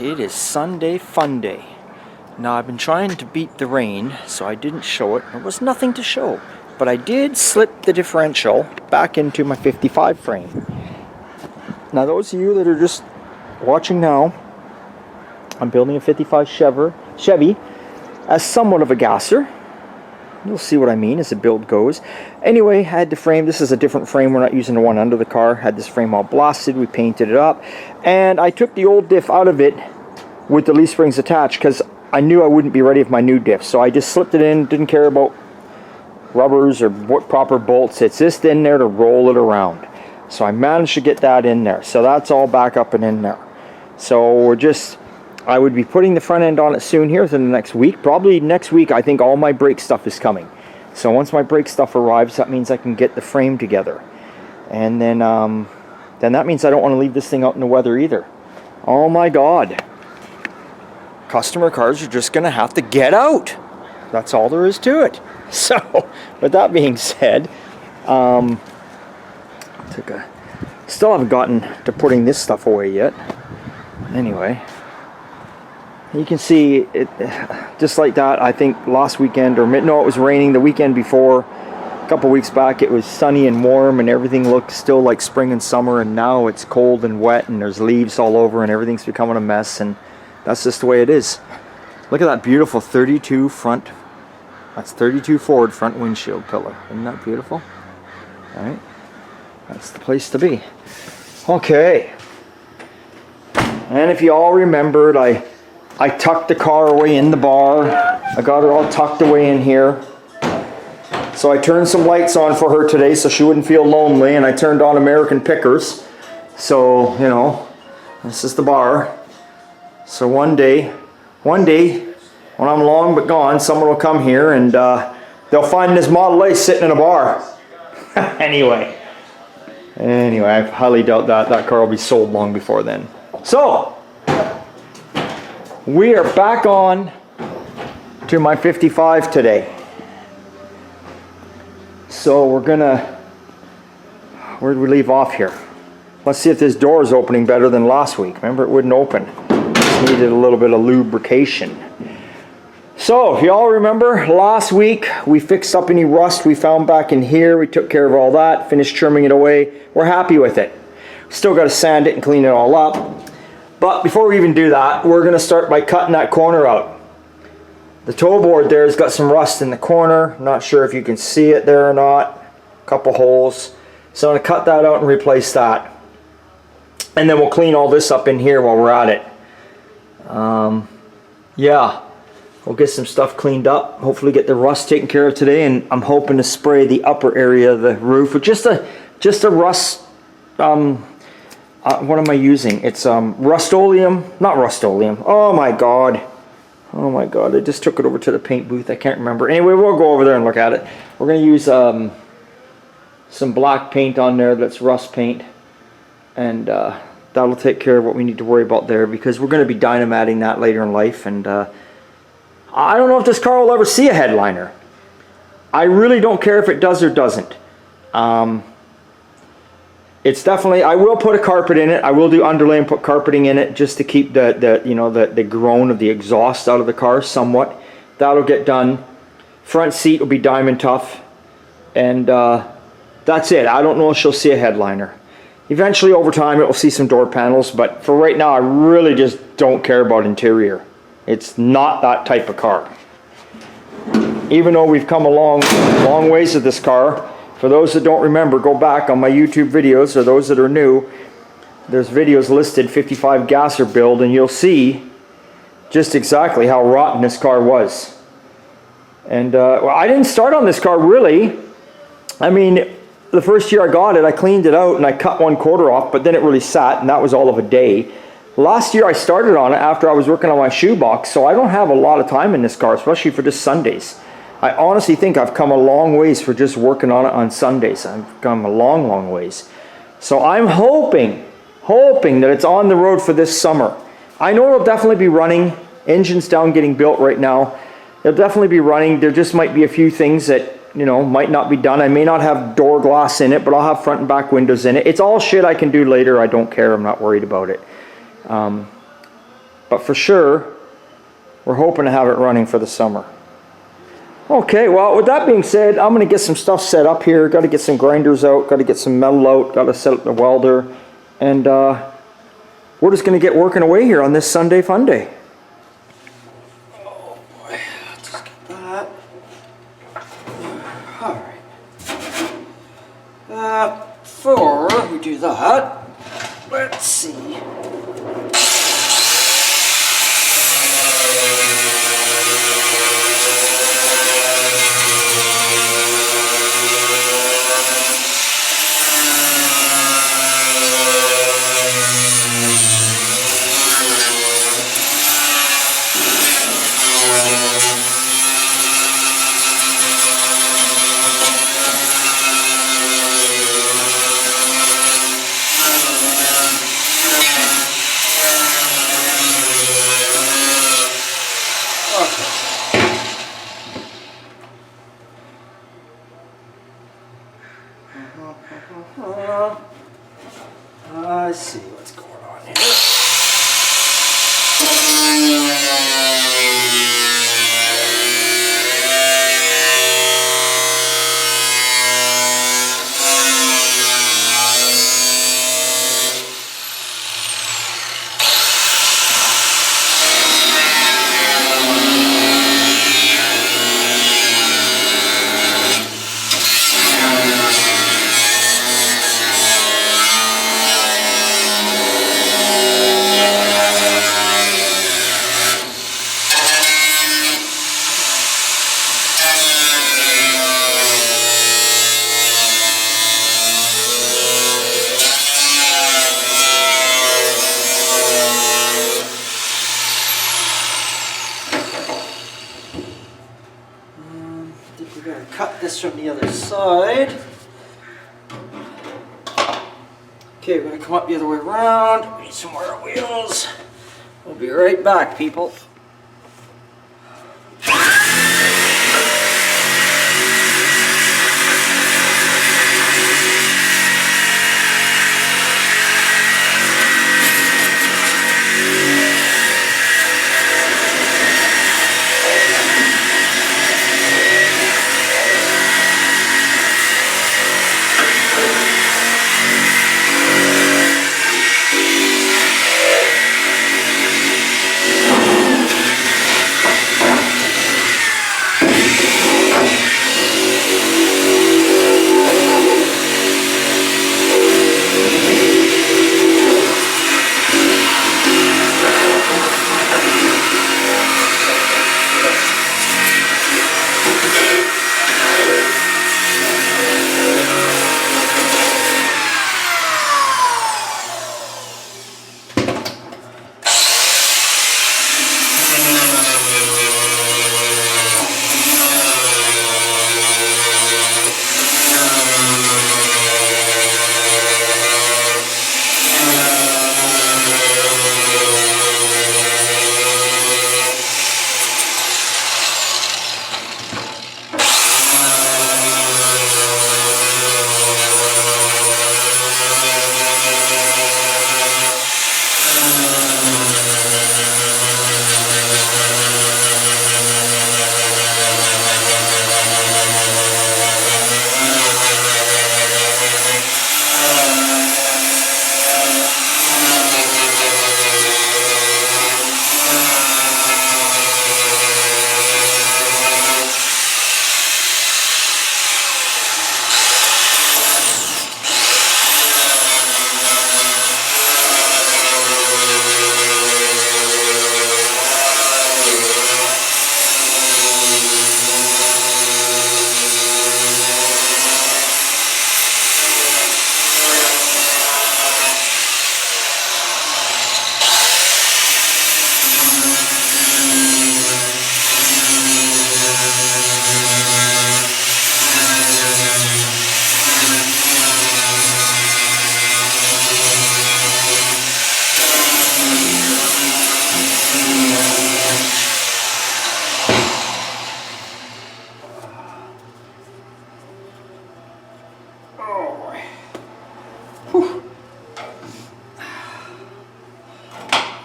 It is Sunday Funday. Now I've been trying to beat the rain, so I didn't show it. There was nothing to show, but I did slip the differential back into my 55 frame. Now those of you that are just watching now, I'm building a 55 Chevy as somewhat of a gasser. You'll see what I mean as the build goes. Anyway, had the frame. This is a different frame. We're not using the one under the car. Had this frame all blasted. We painted it up. And I took the old diff out of it with the leaf springs attached because I knew I wouldn't be ready with my new diff. So I just slipped it in. Didn't care about rubbers or what proper bolts. It's just in there to roll it around. So I managed to get that in there. So that's all back up and in there. So we're just... I would be putting the front end on it soon here within the next week. Probably next week I think all my brake stuff is coming. So once my brake stuff arrives, that means I can get the frame together. And then that means I don't want to leave this thing out in the weather either. Oh my God. Customer cars are just going to have to get out. That's all there is to it. So with that being said, still haven't gotten to putting this stuff away yet. Anyway. You can see it just like that. I think last weekend, or no, it was raining the weekend before. A couple weeks back it was sunny and warm and everything looked still like spring and summer, and now it's cold and wet and there's leaves all over and everything's becoming a mess, and that's just the way it is. Look at that beautiful 32 front, that's 32 forward front windshield pillar. Isn't that beautiful? Alright, that's the place to be. Okay, and if you all remembered, I tucked the car away in the bar. I got her all tucked away in here. So I turned some lights on for her today so she wouldn't feel lonely, and I turned on American Pickers. So, you know, this is the bar. So one day, when I'm long but gone, someone will come here and they'll find this Model A sitting in a bar. Anyway, I highly doubt that car will be sold long before then. So, we are back on to my 55 today. So we're gonna, where did we leave off here? Let's see if this door is opening better than last week. Remember, it wouldn't open. Just needed a little bit of lubrication. So if you all remember, last week we fixed up any rust we found back in here. We took care of all that, finished trimming it away. We're happy with it. Still got to sand it and clean it all up. But before we even do that, we're going to start by cutting that corner out. The toe board there has got some rust in the corner. Not sure if you can see it there or not. A couple holes. So I'm going to cut that out and replace that. And then we'll clean all this up in here while we're at it. Yeah, we'll get some stuff cleaned up. Hopefully get the rust taken care of today. And I'm hoping to spray the upper area of the roof with just a rust... what am I using? It's Rust-Oleum, not Rust-Oleum. Oh my God, I just took it over to the paint booth. I can't remember. Anyway, we'll go over there and look at it. We're going to use some black paint on there that's rust paint, and that'll take care of what we need to worry about there, because we're going to be dynamatting that later in life. And I don't know if this car will ever see a headliner. I really don't care if it does or doesn't. It's definitely, I will put a carpet in it. I will do underlay and put carpeting in it just to keep the groan of the exhaust out of the car somewhat. That'll get done. Front seat will be diamond tough. And that's it. I don't know if she'll see a headliner. Eventually, over time, it will see some door panels. But for right now, I really just don't care about interior. It's not that type of car. Even though we've come a long ways with this car. For those that don't remember, go back on my YouTube videos, or those that are new, there's videos listed, 55 gasser build, and you'll see just exactly how rotten this car was. And well, I didn't start on this car really. I mean, the first year I got it, I cleaned it out and I cut 1/4 off, but then it really sat, and that was all of a day. Last year I started on it after I was working on my shoebox, so I don't have a lot of time in this car, especially for just Sundays. I honestly think I've come a long ways for just working on it on Sundays. I've come a long ways. So I'm hoping that it's on the road for this summer. I know it'll definitely be running. Engine's down getting built right now. It'll definitely be running. There just might be a few things that, you know, might not be done. I may not have door glass in it, but I'll have front and back windows in it. It's all shit I can do later. I don't care. I'm not worried about it. But for sure, we're hoping to have it running for the summer. Okay, well, with that being said, I'm going to get some stuff set up here. Got to get some grinders out, got to get some metal out, got to set up the welder, and we're just going to get working away here on this Sunday Funday. Oh boy, let's just get that. Alright. Before we do that, let's see. Let's see what's going on here. I think we're going to cut this from the other side. Okay, we're going to come up the other way around. We need some more wheels. We'll be right back, people.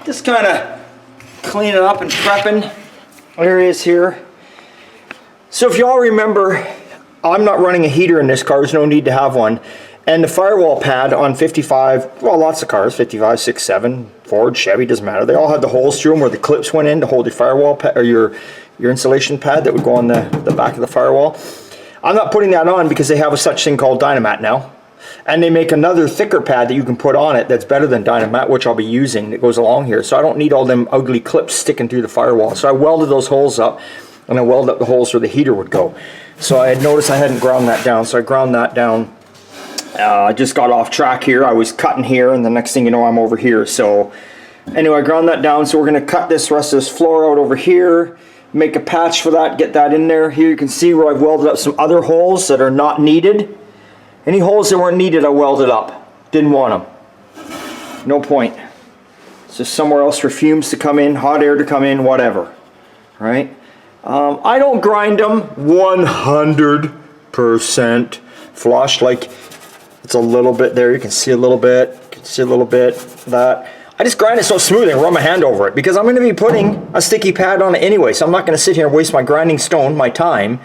Just kind of cleaning up and prepping areas here. So if you all remember, I'm not running a heater in this car. There's no need to have one. And the firewall pad on 55, well, lots of cars, 55, 6, 7, Ford, Chevy, doesn't matter. They all had the holes through them where the clips went in to hold your firewall pad, or your insulation pad that would go on the back of the firewall. I'm not putting that on because they have a such thing called Dynamat now. And they make another thicker pad that you can put on it that's better than Dynamat, which I'll be using, that goes along here. So I don't need all them ugly clips sticking through the firewall. So I welded those holes up, and I welded up the holes where the heater would go. So I had noticed I hadn't ground that down, so I ground that down. I just got off track here. I was cutting here, and the next thing you know, I'm over here. So anyway, I ground that down. So we're going to cut this rest of this floor out over here, make a patch for that, get that in there. Here you can see where I've welded up some other holes that are not needed. Any holes that weren't needed, I welded up. Didn't want them. No point. It's just somewhere else for fumes to come in, hot air to come in, whatever. Right? I don't grind them 100% flush. Like, it's a little bit there. You can see a little bit. You can see a little bit of that. I just grind it so smooth and run my hand over it because I'm going to be putting a sticky pad on it anyway. So I'm not going to sit here and waste my grinding stone, my time,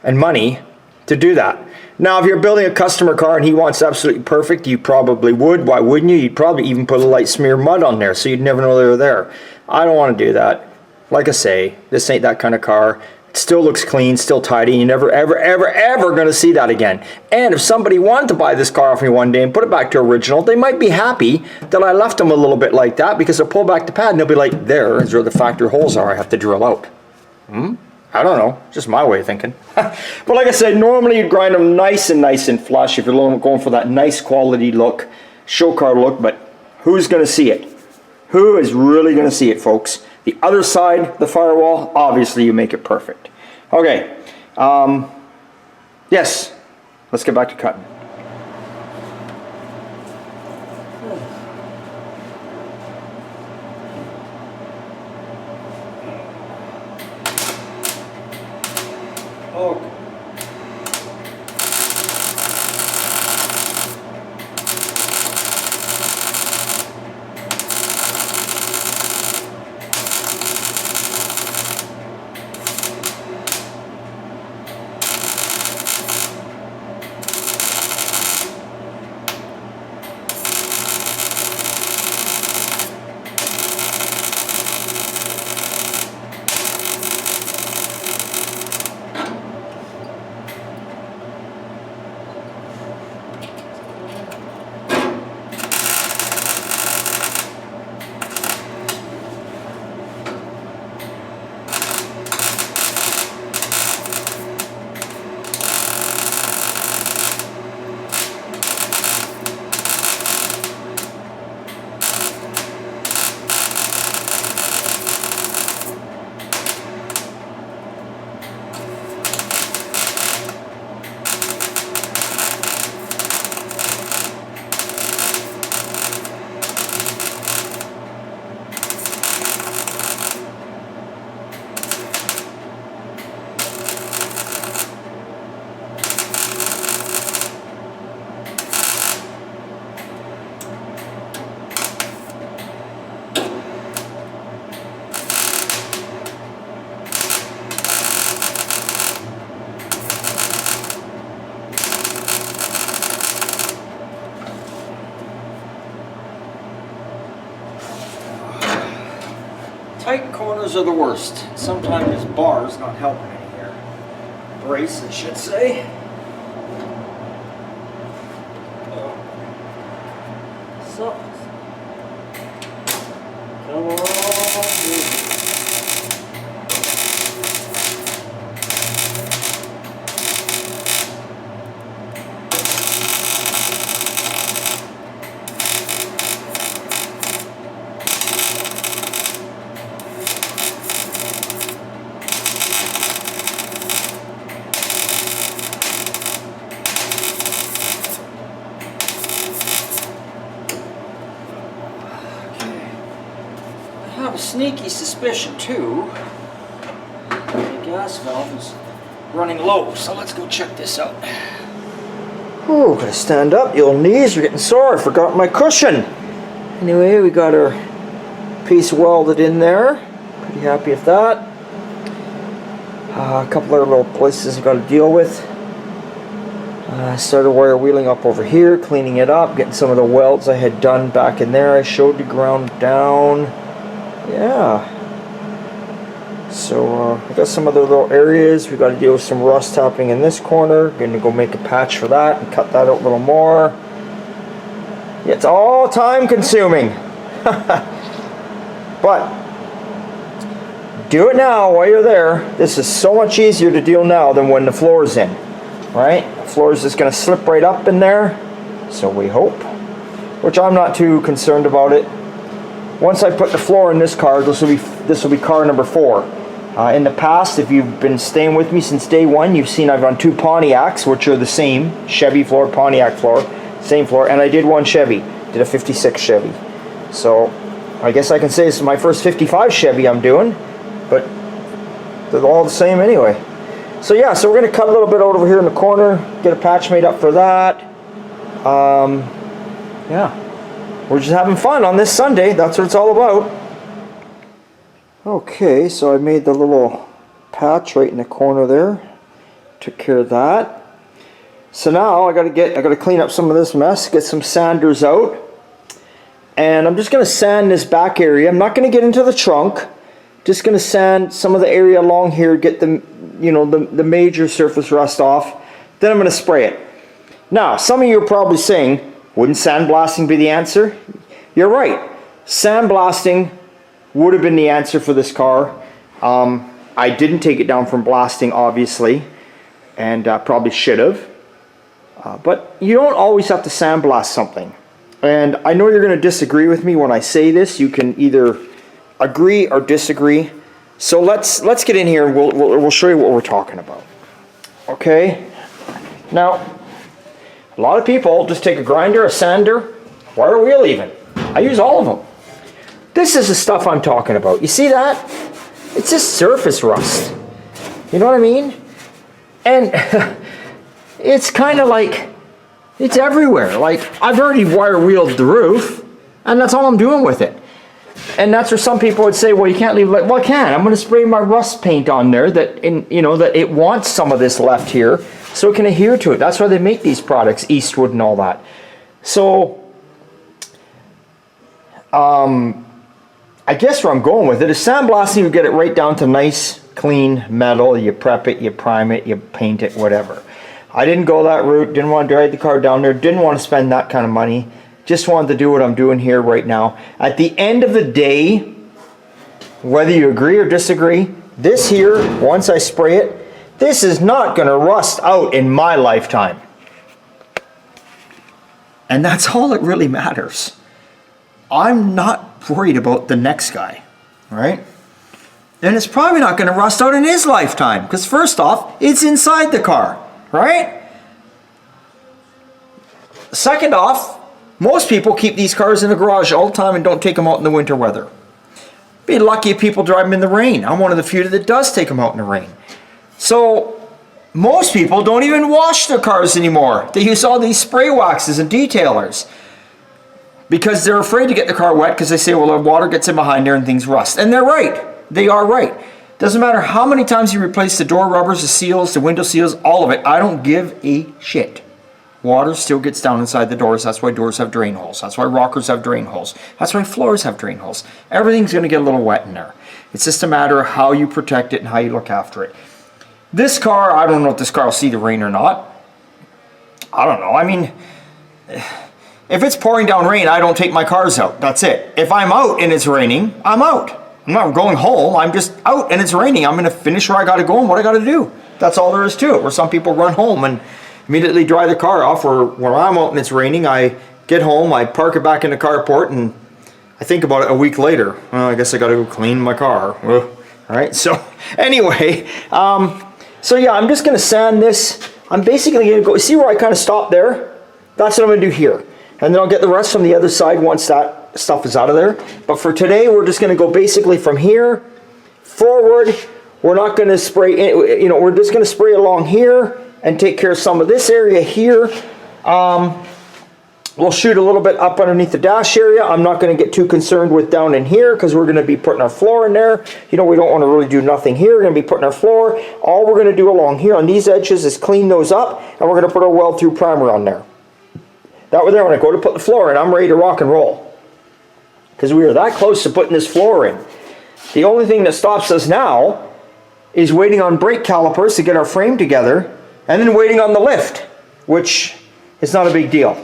and money to do that. Now, if you're building a customer car and he wants absolutely perfect, you probably would. Why wouldn't you? You'd probably even put a light smear of mud on there so you'd never know they were there. I don't want to do that. Like I say, this ain't that kind of car. It still looks clean, still tidy. You're never, ever, ever, ever going to see that again. And if somebody wanted to buy this car off me one day and put it back to original, they might be happy that I left them a little bit like that because they'll pull back the pad and they'll be like, there is where the factory holes are I have to drill out. I don't know, just my way of thinking. But like I said, normally you grind them nice and flush if you're going for that nice quality look, show car look, but who's going to see it? Who is really going to see it, folks? The other side, the firewall, obviously you make it perfect. Okay, yes, let's get back to cutting. Oh. Tight corners are the worst. Sometimes this bar is not helping any here. Brace, I should say. So, come on. I have a sneaky suspicion too the gas valve is running low, so let's go check this out. Oh, gotta stand up, the old knees are getting sore. I forgot my cushion. Anyway, we got our piece welded in there. Pretty happy with that. A couple other little places I've got to deal with. Started wire wheeling up over here, cleaning it up, getting some of the welds I had done back in there. I showed you ground down. Yeah. So I got some other little areas. We got to deal with some rust tapping in this corner. Going to go make a patch for that and cut that out a little more. It's all time consuming. But do it now while you're there. This is so much easier to deal now than when the floor is in. Right? The floor is just going to slip right up in there. So we hope. Which I'm not too concerned about it. Once I put the floor in this car, this will be car number 4. In the past, if you've been staying with me since day one, you've seen I've run 2 Pontiacs, which are the same. Chevy floor, Pontiac floor, same floor. And I did one Chevy, did a 56 Chevy. So I guess I can say this is my first 55 Chevy I'm doing, but they're all the same anyway. So yeah, so we're going to cut a little bit over here in the corner, get a patch made up for that. Yeah, we're just having fun on this Sunday. That's what it's all about. Okay, so I made the little patch right in the corner there. Took care of that. So now I got to clean up some of this mess, get some sanders out. And I'm just going to sand this back area. I'm not going to get into the trunk. Just going to sand some of the area along here, get the, you know, the major surface rust off. Then I'm going to spray it. Now, some of you are probably saying, wouldn't sandblasting be the answer? You're right. Sandblasting would have been the answer for this car. I didn't take it down from blasting, obviously, and probably should have. But you don't always have to sandblast something. And I know you're going to disagree with me when I say this. You can either agree or disagree. So let's get in here and we'll show you what we're talking about. Okay. Now, a lot of people just take a grinder, a sander, wire wheel even. I use all of them. This is the stuff I'm talking about. You see that? It's just surface rust. You know what I mean? And it's kind of like, it's everywhere. Like, I've already wire wheeled the roof, and that's all I'm doing with it. And that's where some people would say, well, you can't leave it. Well, I can. I'm going to spray my rust paint on there that, that it wants some of this left here so it can adhere to it. That's why they make these products, Eastwood and all that. So, I guess where I'm going with it is sandblasting. You get it right down to nice, clean metal. You prep it, you prime it, you paint it, whatever. I didn't go that route. Didn't want to drag the car down there. Didn't want to spend that kind of money. Just wanted to do what I'm doing here right now. At the end of the day, whether you agree or disagree, this here, once I spray it, this is not going to rust out in my lifetime. And that's all that really matters. I'm not worried about the next guy, right? And it's probably not going to rust out in his lifetime, because first off, it's inside the car, right? Second off, most people keep these cars in the garage all the time and don't take them out in the winter weather. Be lucky if people drive them in the rain. I'm one of the few that does take them out in the rain. So most people don't even wash their cars anymore. They use all these spray waxes and detailers because they're afraid to get the car wet, because they say, well, the water gets in behind there and things rust. And they're right. They are right. Doesn't matter how many times you replace the door rubbers, the seals, the window seals, all of it. I don't give a shit. Water still gets down inside the doors. That's why doors have drain holes. That's why rockers have drain holes. That's why floors have drain holes. Everything's going to get a little wet in there. It's just a matter of how you protect it and how you look after it. This car, I don't know if this car will see the rain or not. I don't know. I mean, if it's pouring down rain, I don't take my cars out. That's it. If I'm out and it's raining, I'm out. I'm not going home. I'm just out and it's raining. I'm going to finish where I got to go and what I got to do. That's all there is to it. Where some people run home and immediately dry the car off, or when I'm out and it's raining, I get home, I park it back in the carport, and I think about it a week later. Well, I guess I got to go clean my car. All right, so anyway, so yeah, I'm just going to sand this. I'm basically going to go, see where I kind of stopped there? That's what I'm going to do here. And then I'll get the rest from the other side once that stuff is out of there. But for today, we're just going to go basically from here forward. We're not going to spray, we're just going to spray along here and take care of some of this area here. We'll shoot a little bit up underneath the dash area. I'm not going to get too concerned with down in here because we're going to be putting our floor in there. You know, we don't want to really do nothing here. We're going to be putting our floor. All we're going to do along here on these edges is clean those up, and we're going to put our weld-through primer on there. That way there, when I go to put the floor in, I'm ready to rock and roll. Because we are that close to putting this floor in. The only thing that stops us now is waiting on brake calipers to get our frame together, and then waiting on the lift, which is not a big deal.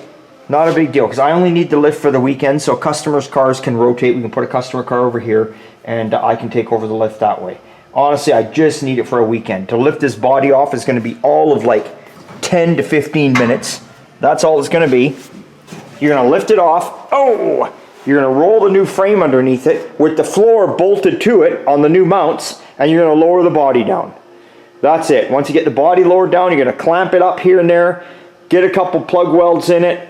Not a big deal, because I only need the lift for the weekend, so customers' cars can rotate. We can put a customer car over here, and I can take over the lift that way. Honestly, I just need it for a weekend. To lift this body off is going to be all of like 10 to 15 minutes. That's all it's going to be. You're going to lift it off. Oh! You're going to roll the new frame underneath it with the floor bolted to it on the new mounts, and you're going to lower the body down. That's it. Once you get the body lowered down, you're going to clamp it up here and there, get a couple plug welds in it.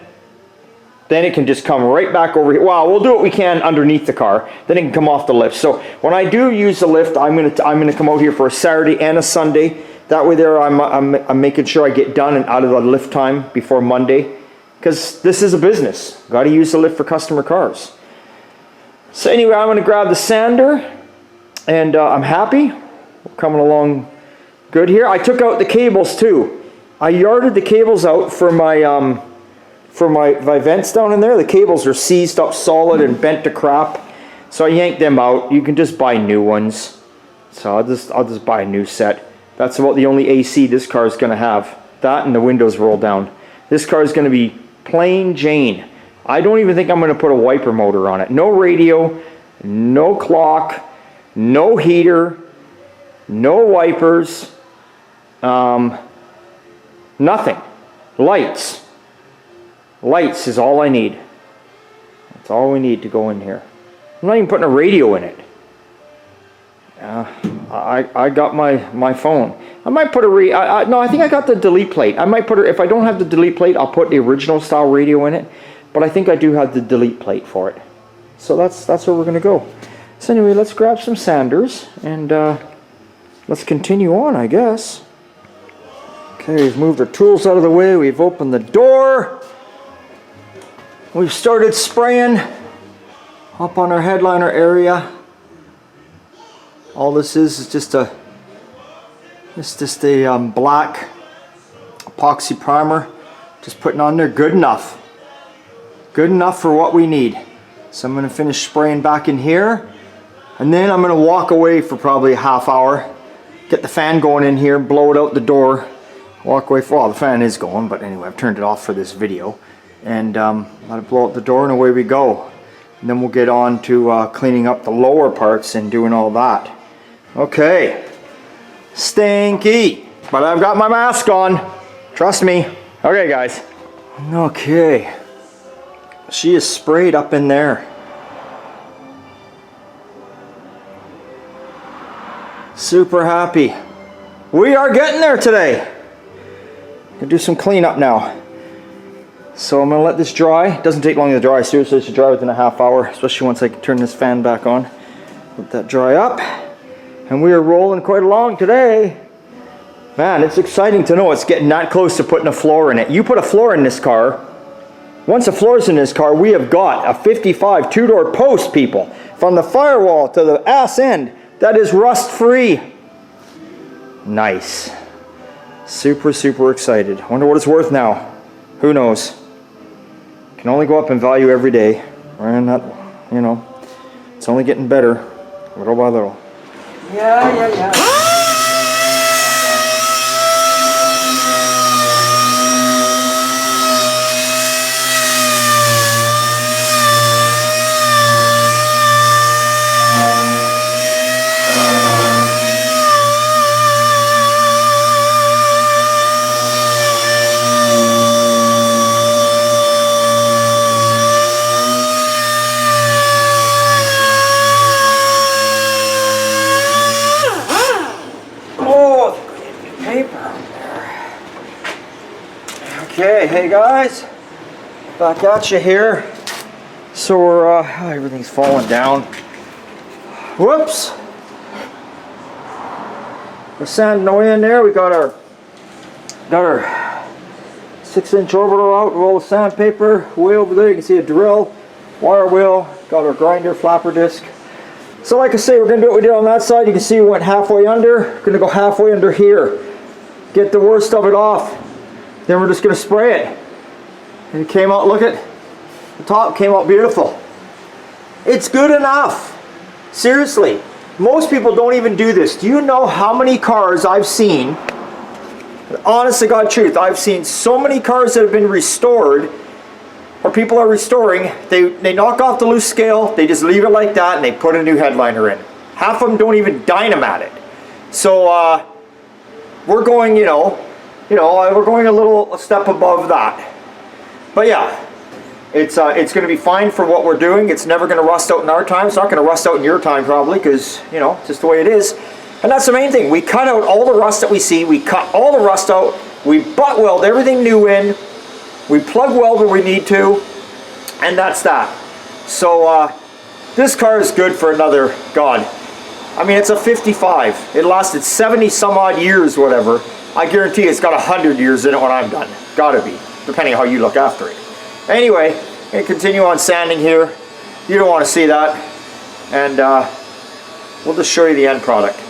Then it can just come right back over here. Well, we'll do what we can underneath the car. Then it can come off the lift. So when I do use the lift, I'm gonna come out here for a Saturday and a Sunday. That way there, I'm making sure I get done and out of the lift time before Monday, because this is a business. Got to use the lift for customer cars. So anyway, I'm gonna grab the sander, and I'm happy. We're coming along good here. I took out the cables too. I yarded the cables out for my vents down in there. The cables are seized up solid and bent to crap, so I yanked them out. You can just buy new ones, so I'll just buy a new set. That's about the only AC this car is going to have. That and the windows roll down. This car is going to be plain Jane. I don't even think I'm going to put a wiper motor on it. No radio, no clock, no heater, no wipers, nothing. Lights. Lights is all I need. That's all we need to go in here. I'm not even putting a radio in it. I got my phone. I might put a no, I think I got the delete plate. I might put it, if I don't have the delete plate, I'll put the original style radio in it. But I think I do have the delete plate for it. So that's where we're gonna go. So anyway, let's grab some sanders and let's continue on, I guess. Okay, we've moved our tools out of the way. We've opened the door. We've started spraying up on our headliner area. All this is just a black epoxy primer. Just putting on there. Good enough. Good enough for what we need. So I'm going to finish spraying back in here, and then I'm going to walk away for probably a half hour. Get the fan going in here, blow it out the door. Walk away for, well, the fan is going, but anyway, I've turned it off for this video. And let it blow out the door, and away we go. And then we'll get on to cleaning up the lower parts and doing all that. Okay. Stinky. But I've got my mask on. Trust me. Okay, guys. Okay. She is sprayed up in there. Super happy. We are getting there today. Gonna do some cleanup now. So I'm going to let this dry. It doesn't take long to dry. Seriously, it should dry within a half hour, especially once I can turn this fan back on. Let that dry up. And we are rolling quite along today. Man, it's exciting to know it's getting that close to putting a floor in it. You put a floor in this car. Once a floor's in this car, we have got a 55 two-door post, people. From the firewall to the ass end, that is rust-free. Nice. Super, super excited. I wonder what it's worth now. Who knows? Can only go up in value every day. And that, you know, it's only getting better, little by little. Yeah. Okay, hey guys, back at you here. So we're, everything's falling down. Whoops. We're sanding away in there. We got our 6-inch orbital out, roll of sandpaper, way over there you can see a drill, wire wheel, got our grinder, flapper disc. So like I say, we're going to do what we did on that side. You can see we went halfway under, we're going to go halfway under here, get the worst of it off, then we're just going to spray it. And it came out, look at the top, came out beautiful. It's good enough. Seriously, most people don't even do this. Do you know how many cars I've seen? Honest to God truth, I've seen so many cars that have been restored, or people are restoring, they knock off the loose scale, they just leave it like that, and they put a new headliner in. Half of them don't even dynamat it. So we're going, we're going a step above that. But yeah, it's going to be fine for what we're doing. It's never going to rust out in our time. It's not going to rust out in your time probably, because it's just the way it is. And that's the main thing. We cut out all the rust that we see. We cut all the rust out. We butt weld everything new in. We plug weld where we need to. And that's that. So this car is good for another, God. I mean, it's a 55. It lasted 70 some odd years, whatever. I guarantee it's got 100 years in it when I'm done. Gotta be, depending on how you look after it. Anyway, I'm going to continue on sanding here. You don't want to see that. And we'll just show you the end product.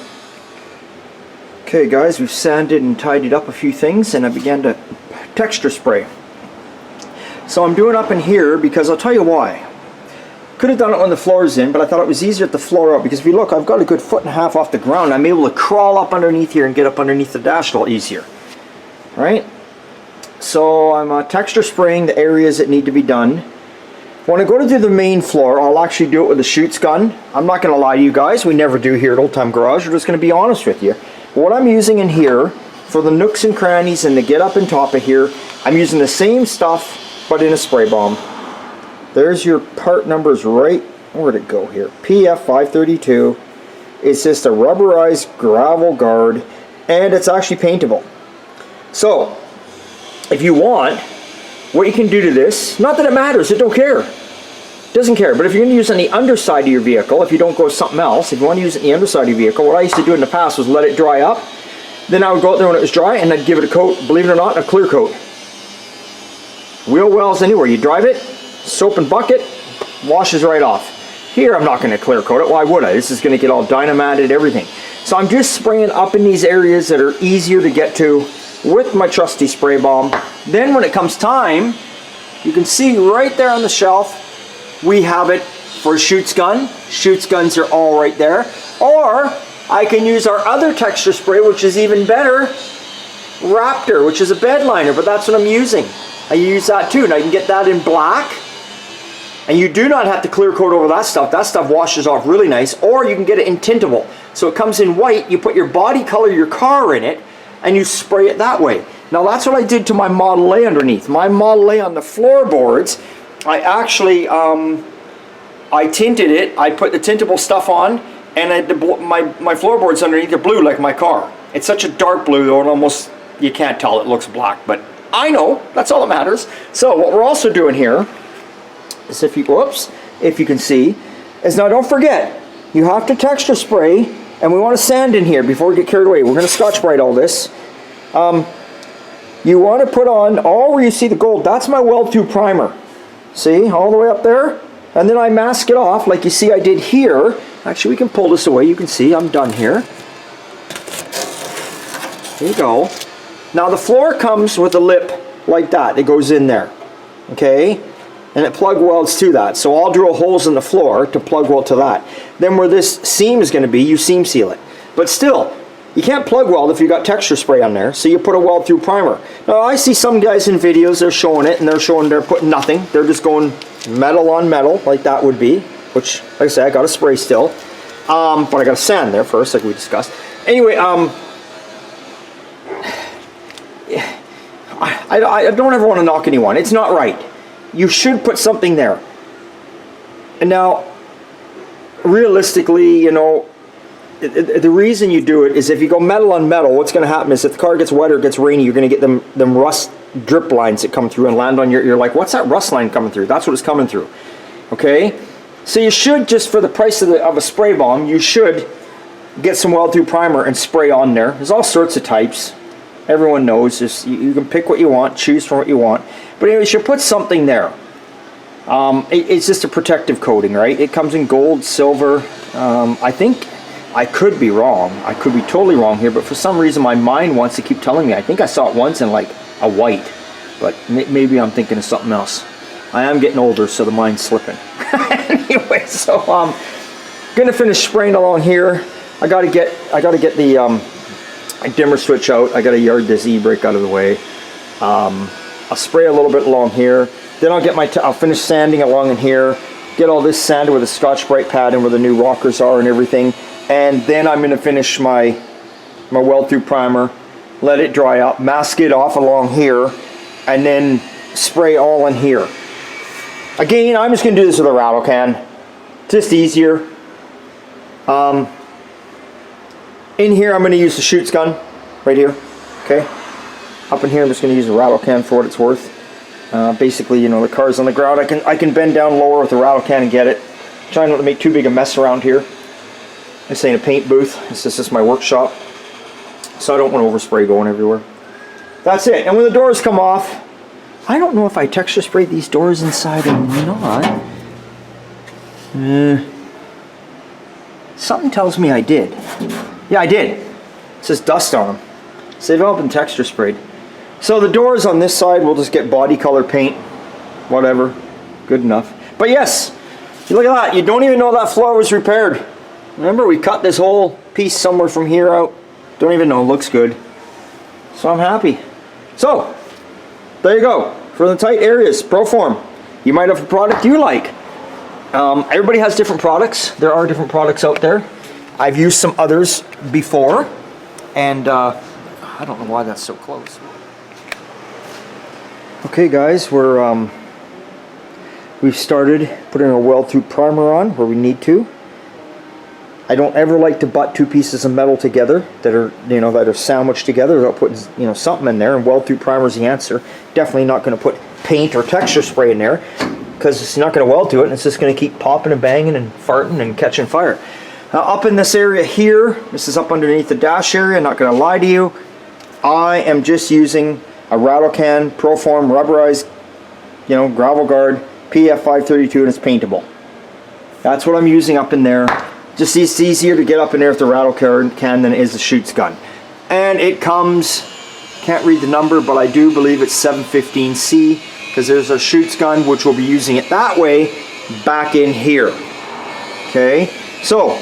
Okay guys, we've sanded and tidied up a few things, and I began to texture spray. So I'm doing up in here because I'll tell you why. Could have done it when the floor's in, but I thought it was easier at the floor out, because if you look, I've got a good 1.5 feet off the ground. I'm able to crawl up underneath here and get up underneath the dash a little easier. Right? So I'm texture spraying the areas that need to be done. When I go to do the main floor, I'll actually do it with a shoots gun. I'm not going to lie to you guys, we never do here at Old Time Garage. We're just going to be honest with you. What I'm using in here for the nooks and crannies and the get up and top of here, I'm using the same stuff but in a spray bomb. There's your part numbers right, where'd it go here? PF532. It's just a rubberized gravel guard, and it's actually paintable. So if you want, what you can do to this, not that it matters, it don't care. Doesn't care, but if you're going to use it on the underside of your vehicle, if you don't go with something else, if you want to use it on the underside of your vehicle, what I used to do in the past was let it dry up. Then I would go out there when it was dry and I'd give it a coat, believe it or not, a clear coat. Wheel wells anywhere, you drive it, soap and bucket, washes right off. Here I'm not going to clear coat it, why would I? This is going to get all dynamated, everything. So I'm just spraying up in these areas that are easier to get to with my trusty spray bomb. Then when it comes time, you can see right there on the shelf, we have it for a shoots gun. Shoots guns are all right there. Or I can use our other texture spray, which is even better, Raptor, which is a bed liner, but that's what I'm using. I use that too, and I can get that in black. And you do not have to clear coat over that stuff. That stuff washes off really nice. Or you can get it in tintable. So it comes in white, you put your body color, your car in it, and you spray it that way. Now that's what I did to my Model A underneath. My Model A on the floorboards, I actually, I tinted it, I put the tintable stuff on, and my floorboards underneath are blue like my car. It's such a dark blue though, it almost, you can't tell, it looks black, but I know, that's all that matters. So what we're also doing here is if you can see, is now don't forget, you have to texture spray, and we want to sand in here before we get carried away. We're going to Scotch-Brite all this. You want to put on, all where you see the gold, that's my weld-through primer. See, all the way up there? And then I mask it off like you see I did here. Actually, we can pull this away. You can see I'm done here. There you go. Now the floor comes with a lip like that. It goes in there. Okay? And it plug welds to that. So I'll drill holes in the floor to plug weld to that. Then where this seam is going to be, you seam seal it. But still, you can't plug weld if you got texture spray on there, so you put a weld through primer. Now I see some guys in videos, they're showing it, and they're putting nothing. They're just going metal on metal, like that would be, which, like I said, I got to spray still. But I got to sand there first, like we discussed. Anyway, I don't ever want to knock anyone. It's not right. You should put something there. And now, realistically, you know, the reason you do it is if you go metal on metal, what's going to happen is if the car gets wet or gets rainy, you're going to get them rust drip lines that come through and land on you're like, what's that rust line coming through? That's what it's coming through. Okay? So you should, just for the price of a spray bomb, you should get some weld-through primer and spray on there. There's all sorts of types. Everyone knows this. You can pick what you want, choose from what you want. But anyways, you put something there. It's just a protective coating, right? It comes in gold, silver. I think, I could be wrong. I could be totally wrong here, but for some reason my mind wants to keep telling me. I think I saw it once in like a white, but maybe I'm thinking of something else. I am getting older, so the mind's slipping. Anyway, so I'm gonna finish spraying along here. I gotta get the dimmer switch out. I gotta yard this e-brake out of the way. I'll spray a little bit along here. Then I'll finish sanding along in here. Get all this sanded with a Scotch-Brite pad and where the new rockers are and everything. And then I'm gonna finish my weld-through primer. Let it dry up. Mask it off along here, and then spray all in here. Again, I'm just going to do this with a rattle can. Just easier. In here, I'm going to use the chutes gun. Right here. Okay. Up in here, I'm just going to use a rattle can for what it's worth. Basically, you know, the car's on the ground. I can bend down lower with the rattle can and get it. Trying not to make too big a mess around here. This ain't a paint booth. This is just my workshop. So I don't want overspray going everywhere. That's it. And when the doors come off, I don't know if I texture sprayed these doors inside or not. Something tells me I did. Yeah, I did. It says dust on them. So they've all been texture sprayed. So the doors on this side, we'll just get body color paint. Whatever. Good enough. But yes, look at that. You don't even know that floor was repaired. Remember, we cut this whole piece somewhere from here out. Don't even know. It looks good. So I'm happy. So, there you go. For the tight areas, Proform. You might have a product you like. Everybody has different products. There are different products out there. I've used some others before, and I don't know why that's so close. Okay, guys, we've started putting a weld-through primer on where we need to. I don't ever like to butt two pieces of metal together that are sandwiched together without putting something in there, and weld-through primer is the answer. Definitely not going to put paint or texture spray in there because it's not going to weld to it, and it's just going to keep popping and banging and farting and catching fire. Now up in this area here, this is up underneath the dash area, not going to lie to you, I am just using a rattle can Proform rubberized gravel guard PF532, and it's paintable. That's what I'm using up in there. Just it's easier to get up in there with the rattle can than it is the chutes gun. And it comes, can't read the number, but I do believe it's 715C, because there's our chutes gun, which we'll be using it that way back in here. Okay, so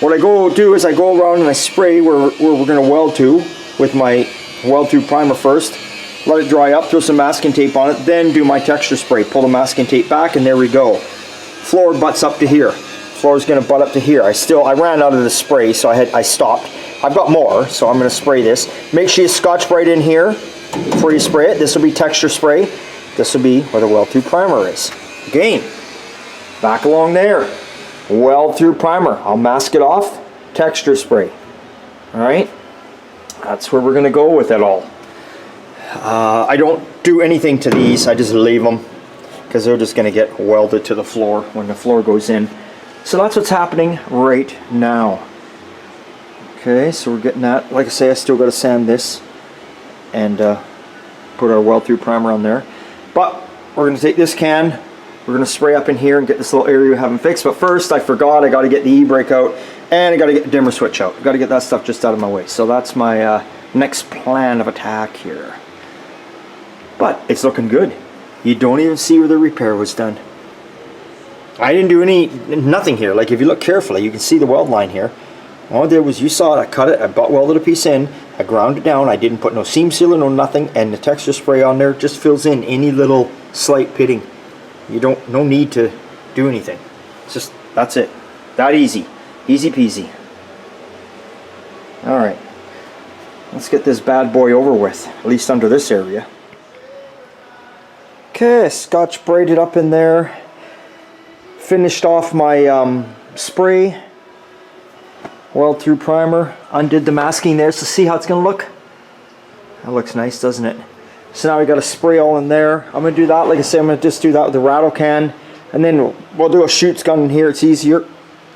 what I do is I go around and I spray where we're going to weld to with my weld-through primer first. Let it dry up, throw some masking tape on it, then do my texture spray. Pull the masking tape back, and there we go. Floor butts up to here. Floor is going to butt up to here. I ran out of the spray, so I stopped. I've got more, so I'm going to spray this. Make sure you Scotch-Brite in here before you spray it. This will be texture spray. This will be where the weld-through primer is. Again, back along there. Weld-through primer. I'll mask it off. Texture spray. All right. That's where we're going to go with it all. I don't do anything to these. I just leave them because they're just going to get welded to the floor when the floor goes in. So that's what's happening right now. Okay, so we're getting that. Like I say, I still got to sand this and put our weld-through primer on there. But we're going to take this can, we're going to spray up in here and get this little area we haven't fixed. But first, I forgot, I got to get the e-brake out and I got to get the dimmer switch out. Got to get that stuff just out of my way. So that's my next plan of attack here. But it's looking good. You don't even see where the repair was done. I didn't do nothing here. Like if you look carefully, you can see the weld line here. All I did was, you saw it, I cut it, I butt welded a piece in, I ground it down, I didn't put no seam sealer, no nothing, and the texture spray on there just fills in any little slight pitting. No need to do anything. It's just, that's it. That easy. Easy peasy. Alright. Let's get this bad boy over with, at least under this area. Okay, Scotch braided up in there. Finished off my spray, weld-through primer, undid the masking there, so see how it's going to look? That looks nice, doesn't it? So now we got a spray all in there. I'm going to do that, like I said, I'm going to just do that with the rattle can, and then we'll do a chutes gun in here, it's easier.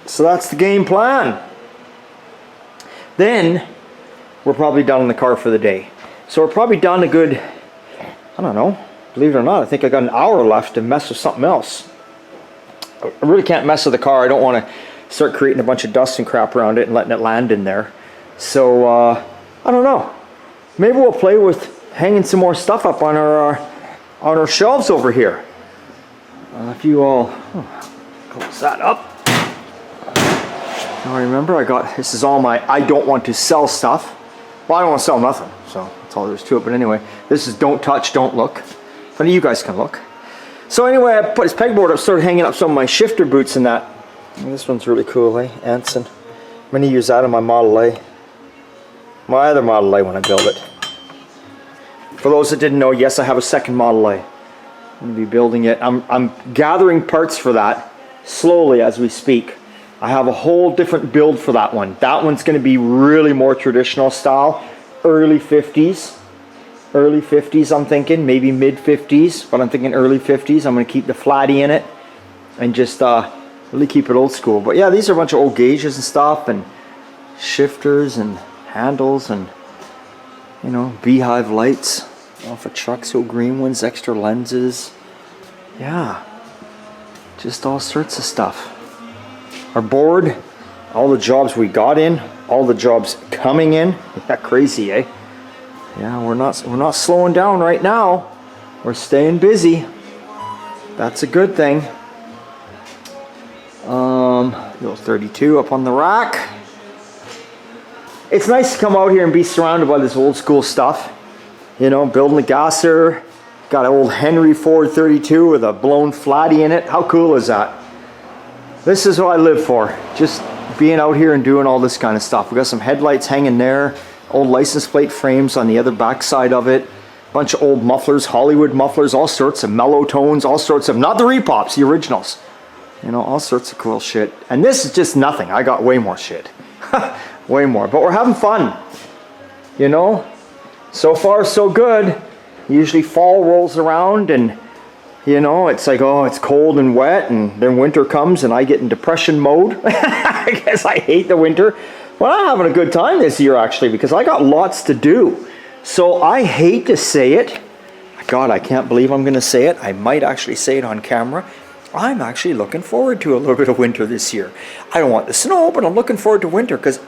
So that's the game plan. Then, we're probably done in the car for the day. So we're probably done a good, I don't know, believe it or not, I think I got an hour left to mess with something else. I really can't mess with the car. I don't want to start creating a bunch of dust and crap around it and letting it land in there. So, I don't know. Maybe we'll play with hanging some more stuff up on our shelves over here. If you all close that up. Now remember, this is all my I don't want to sell stuff. Well, I don't want to sell nothing, so that's all there is to it. But anyway, this is don't touch, don't look. But you guys can look. So anyway, I put this pegboard up, started hanging up some of my shifter boots and that. And this one's really cool, eh? Anson. I'm going to use that in my Model A. My other Model A when I build it. For those that didn't know, yes, I have a second Model A. I'm going to be building it. I'm gathering parts for that slowly as we speak. I have a whole different build for that one. That one's going to be really more traditional style. Early 50s. Early 50s I'm thinking. Maybe mid 50s. But I'm thinking early 50s. I'm going to keep the flatty in it. And just really keep it old school. But yeah, these are a bunch of old gauges and stuff. And shifters and handles and, you know, beehive lights off a truck, so green ones, extra lenses. Yeah, just all sorts of stuff. Our board, all the jobs we got in, all the jobs coming in. Isn't that crazy, eh? Yeah, we're not slowing down right now. We're staying busy. That's a good thing. Little 32 up on the rack. It's nice to come out here and be surrounded by this old school stuff. You know, building a gasser. Got an old Henry Ford 32 with a blown flatty in it. How cool is that? This is what I live for. Just being out here and doing all this kind of stuff. We got some headlights hanging there. Old license plate frames on the other back side of it. Bunch of old mufflers, Hollywood mufflers, all sorts of mellow tones, all sorts of, not the repops, the originals. You know, all sorts of cool shit. And this is just nothing. I got way more shit. Way more. But we're having fun. You know? So far, so good. Usually fall rolls around and, you know, it's like, oh, it's cold and wet, and then winter comes and I get in depression mode. I guess I hate the winter. Well, I'm having a good time this year, actually, because I got lots to do. So I hate to say it. God, I can't believe I'm going to say it. I might actually say it on camera. I'm actually looking forward to a little bit of winter this year. I don't want the snow, but I'm looking forward to winter because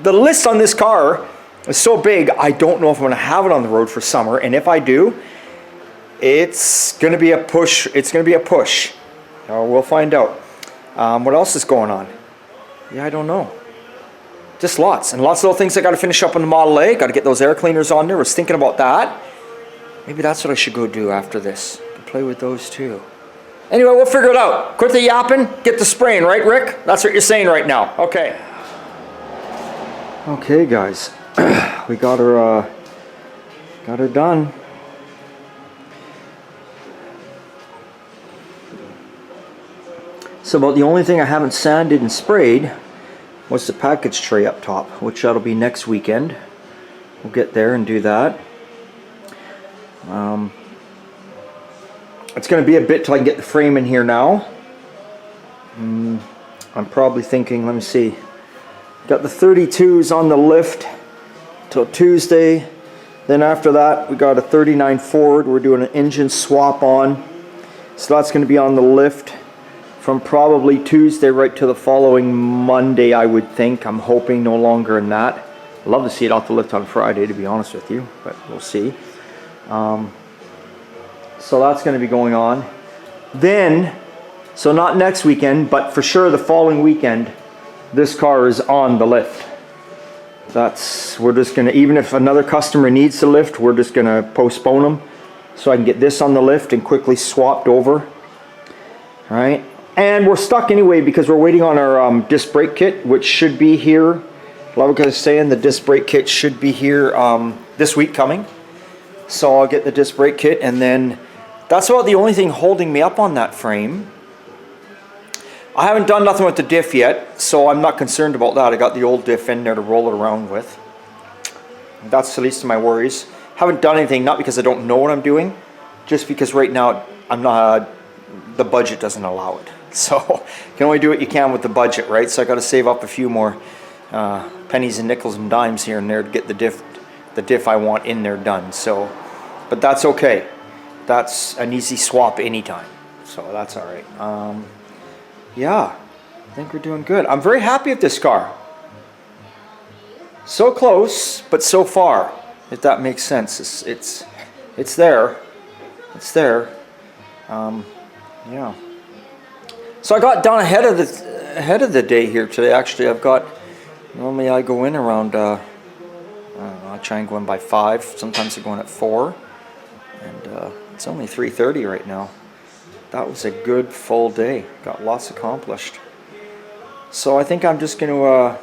the list on this car is so big, I don't know if I'm going to have it on the road for summer. And if I do, it's going to be a push. It's going to be a push. We'll find out. What else is going on? Yeah, I don't know. Just lots. And lots of little things I got to finish up on the Model A. Got to get those air cleaners on there. I was thinking about that. Maybe that's what I should go do after this. Play with those too. Anyway, we'll figure it out. Quit the yapping, get the spraying, right, Rick? That's what you're saying right now. Okay. Okay, guys. We got her done. So about the only thing I haven't sanded and sprayed was the package tray up top, which that'll be next weekend. We'll get there and do that. It's going to be a bit till I can get the frame in here now. I'm probably thinking, let me see. Got the 32s on the lift till Tuesday. Then after that, we got a 39 Ford. We're doing an engine swap on. So that's going to be on the lift from probably Tuesday right to the following Monday, I would think. I'm hoping no longer than that. I'd love to see it off the lift on Friday, to be honest with you, but we'll see. So that's going to be going on. Then, so not next weekend, but for sure the following weekend, this car is on the lift. We're just going to, even if another customer needs the lift, we're just going to postpone them so I can get this on the lift and quickly swapped over. All right. And we're stuck anyway because we're waiting on our disc brake kit, which should be here. A lot of guys saying the disc brake kit should be here this week coming. So I'll get the disc brake kit, and then that's about the only thing holding me up on that frame. I haven't done nothing with the diff yet, so I'm not concerned about that. I got the old diff in there to roll it around with. That's the least of my worries. Haven't done anything, not because I don't know what I'm doing, just because right now I'm not. The budget doesn't allow it. So you can only do what you can with the budget, right? So I got to save up a few more pennies and nickels and dimes here and there to get the the diff I want in there done. So, but that's okay. That's an easy swap anytime. So that's all right. Yeah, I think we're doing good. I'm very happy with this car. So close, but so far, if that makes sense. It's there. It's there. Yeah. So I got done ahead of the day here today. Actually, normally I go in around, I don't know, I try and go in by 5. Sometimes I go in at 4. And it's only 3:30 right now. That was a good full day. Got lots accomplished. So I think I'm just going to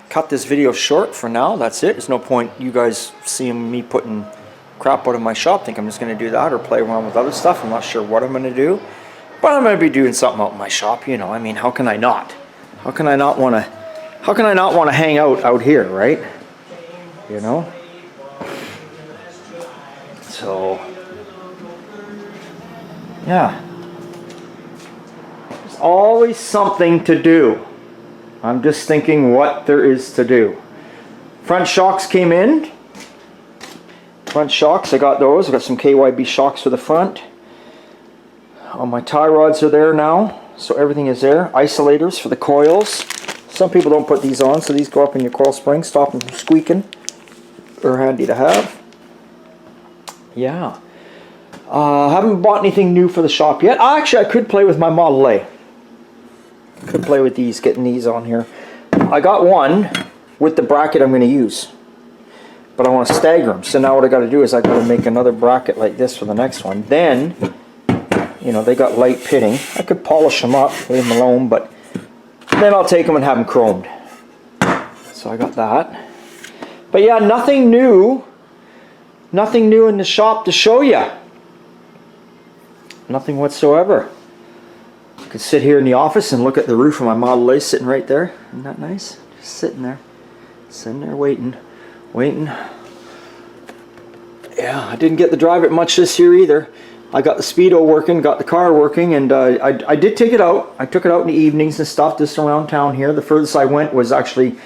cut this video short for now. That's it. There's no point you guys seeing me putting crap out of my shop. I think I'm just going to do that or play around with other stuff. I'm not sure what I'm going to do. But I'm going to be doing something out in my shop, you know. I mean, how can I not? How can I not want to hang out here, right? You know? So, yeah. There's always something to do. I'm just thinking what there is to do. Front shocks came in. Front shocks, I got those. I got some KYB shocks for the front. All my tie rods are there now, so everything is there. Isolators for the coils. Some people don't put these on, so these go up in your coil spring, stop them from squeaking. They're handy to have. Yeah. Haven't bought anything new for the shop yet. Actually, I could play with my Model A. Could play with these, getting these on here. I got one with the bracket I'm going to use, but I want to stagger them. So now what I got to do is I got to make another bracket like this for the next one. Then, you know, they got light pitting. I could polish them up, leave them alone, but then I'll take them and have them chromed. So I got that. But yeah, nothing new. Nothing new in the shop to show you. Nothing whatsoever. I could sit here in the office and look at the roof of my Model A sitting right there. Isn't that nice? Just sitting there. Sitting there waiting. Yeah, I didn't get to drive it much this year either. I got the speedo working, got the car working, and I did take it out. I took it out in the evenings and stuff just around town here. The furthest I went was actually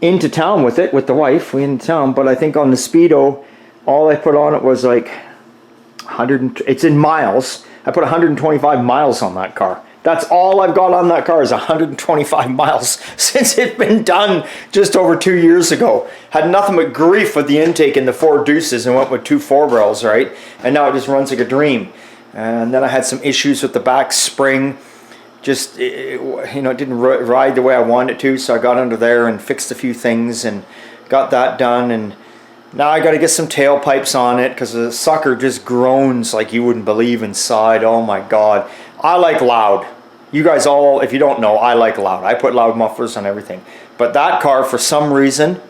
into town with it, with the wife. We in town, but I think on the speedo, all I put on it was like 100. It's in miles. I put 125 miles on that car. That's all I've got on that car is 125 miles since it's been done just over 2 years ago. Had nothing but grief with the intake and the 4 deuces and went with 2 4-barrels, right? And now it just runs like a dream. And then I had some issues with the back spring. Just, you know, it didn't ride the way I wanted it to, so I got under there and fixed a few things and got that done. And now I got to get some tailpipes on it because the sucker just groans like you wouldn't believe inside. Oh my God. I like loud. You guys all, if you don't know, I like loud. I put loud mufflers on everything. But that car, for some reason,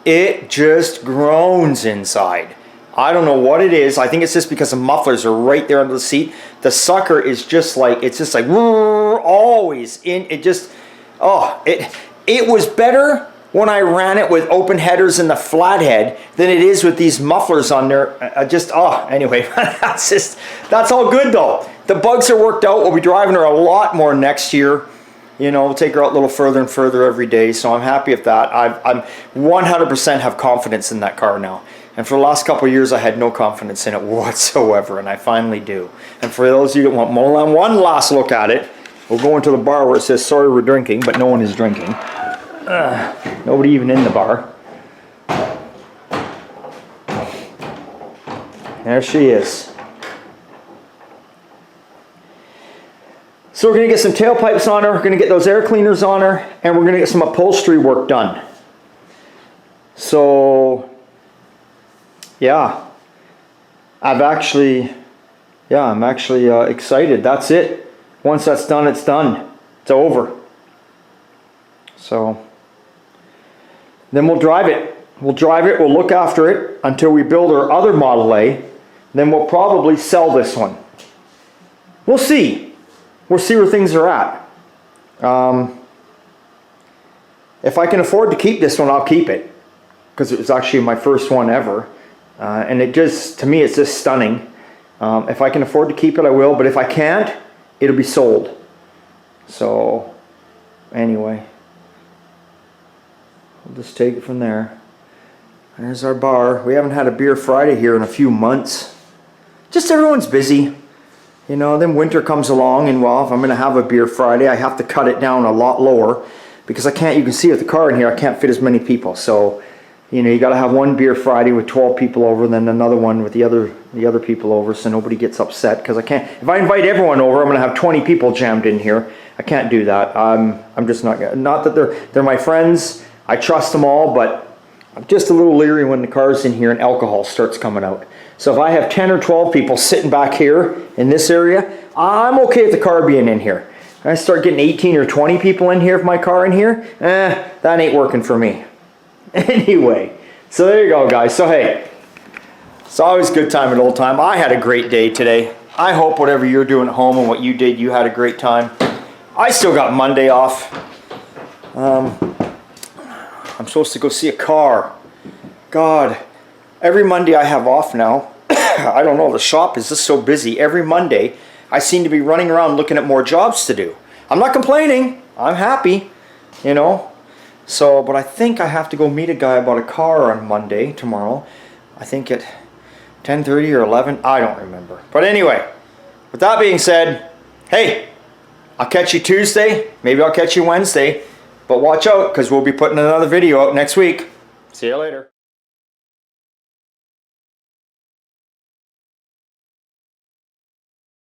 it just groans inside. I don't know what it is. I think it's just because the mufflers are right there under the seat. The sucker is just like, it's just like, always in. It just, oh, it was better when I ran it with open headers and the flathead than it is with these mufflers on there. Anyway, that's all good though. The bugs are worked out. We'll be driving her a lot more next year. You know, we'll take her out a little further and further every day. So I'm happy with that. I'm 100% have confidence in that car now. And for the last couple of years, I had no confidence in it whatsoever, and I finally do. And for those of you that want one last look at it, we'll go into the bar where it says, sorry we're drinking, but no one is drinking. Nobody even in the bar. There she is. So we're going to get some tailpipes on her, we're going to get those air cleaners on her, and we're going to get some upholstery work done. So, yeah, I'm actually excited. That's it. Once that's done, it's done. It's over. So, then we'll drive it. We'll look after it until we build our other Model A. Then we'll probably sell this one. We'll see. We'll see where things are at. If I can afford to keep this one, I'll keep it. Because it was actually my first one ever. And it just, to me, it's just stunning. If I can afford to keep it, I will. But if I can't, it'll be sold. So, anyway. We'll just take it from there. There's our bar. We haven't had a beer Friday here in a few months. Just everyone's busy. You know, then winter comes along and well, if I'm going to have a beer Friday, I have to cut it down a lot lower because I can't, you can see with the car in here, I can't fit as many people. So, you know, you got to have one beer Friday with 12 people over, and then another one with the other people over, so nobody gets upset because I can't. If I invite everyone over, I'm going to have 20 people jammed in here. I can't do that. I'm just not gonna, not that they're my friends. I trust them all, but I'm just a little leery when the car's in here and alcohol starts coming out. So if I have 10 or 12 people sitting back here in this area, I'm okay with the car being in here. If I start getting 18 or 20 people in here with my car in here, that ain't working for me. Anyway, so there you go, guys. So hey, it's always a good time at old time. I had a great day today. I hope whatever you're doing at home and what you did, you had a great time. I still got Monday off. I'm supposed to go see a car. God, every Monday I have off now. I don't know, the shop is just so busy. Every Monday I seem to be running around looking at more jobs to do. I'm not complaining. I'm happy, you know. So, but I think I have to go meet a guy about a car on Monday, tomorrow. I think at 10:30 or 11. I don't remember. But anyway, with that being said, hey, I'll catch you Tuesday. Maybe I'll catch you Wednesday. But watch out, because we'll be putting another video out next week. See you later.